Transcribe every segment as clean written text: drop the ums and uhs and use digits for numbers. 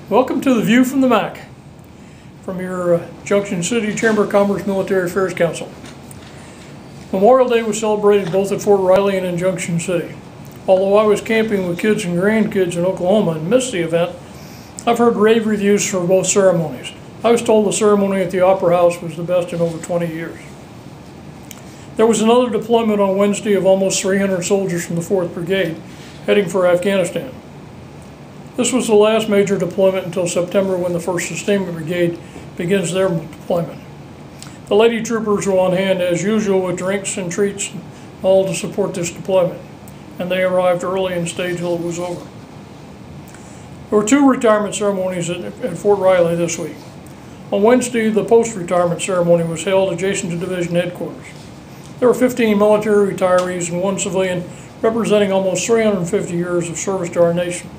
Welcome to the View from the MAC from your Junction City Chamber of Commerce Military Affairs Council. Memorial Day was celebrated both at Fort Riley and in Junction City. Although I was camping with kids and grandkids in Oklahoma and missed the event, I've heard rave reviews for both ceremonies. I was told the ceremony at the Opera House was the best in over 20 years. There was another deployment on Wednesday of almost 300 soldiers from the 4th Brigade heading for Afghanistan. This was the last major deployment until September, when the 1st Sustainment Brigade begins their deployment. The lady troopers were on hand as usual with drinks and treats, all to support this deployment, and they arrived early and stayed till it was over. There were two retirement ceremonies at Fort Riley this week. On Wednesday, the post-retirement ceremony was held adjacent to Division Headquarters. There were 15 military retirees and one civilian, representing almost 350 years of service to our nation.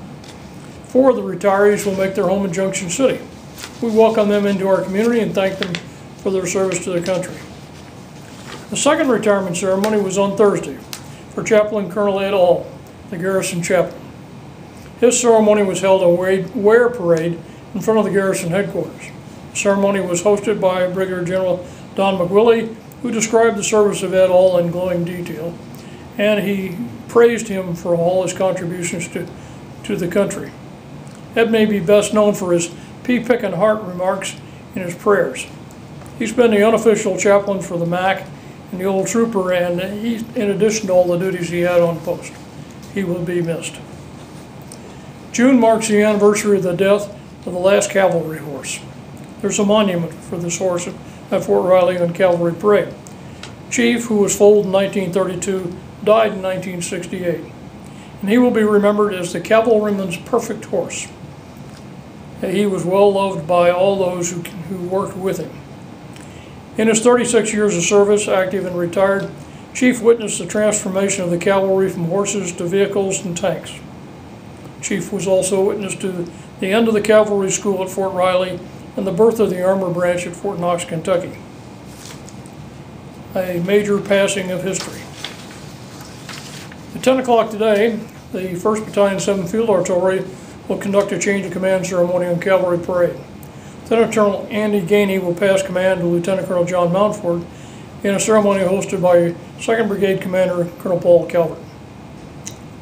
4 of the retirees will make their home in Junction City. We welcome them into our community and thank them for their service to their country. The second retirement ceremony was on Thursday for Chaplain Colonel Ed All, the garrison chaplain. His ceremony was held on Ware Parade in front of the garrison headquarters. The ceremony was hosted by Brigadier General Don McWillie, who described the service of Ed All in glowing detail, and he praised him for all his contributions to the country. Ed may be best known for his pea-picking heart remarks in his prayers. He's been the unofficial chaplain for the MAC and the old trooper, and in addition to all the duties he had on post. He will be missed. June marks the anniversary of the death of the last cavalry horse. There's a monument for this horse at Fort Riley on Cavalry Parade. Chief, who was foaled in 1932, died in 1968, and he will be remembered as the cavalryman's perfect horse. He was well loved by all those who worked with him. In his 36 years of service, active and retired, Chief witnessed the transformation of the cavalry from horses to vehicles and tanks. Chief was also witness to the end of the cavalry school at Fort Riley and the birth of the armor branch at Fort Knox, Kentucky. A major passing of history. At 10 o'clock today, the 1st Battalion 7th Field Artillery will conduct a change of command ceremony on Cavalry Parade. Lieutenant Colonel Andy Gainey will pass command to Lieutenant Colonel John Mountford in a ceremony hosted by 2nd Brigade Commander Colonel Paul Calvert.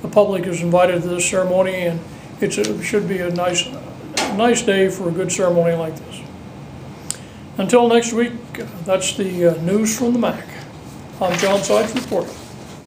The public is invited to this ceremony, and it should be a nice day for a good ceremony like this. Until next week, that's the news from the MAC. I'm John Sides reporting.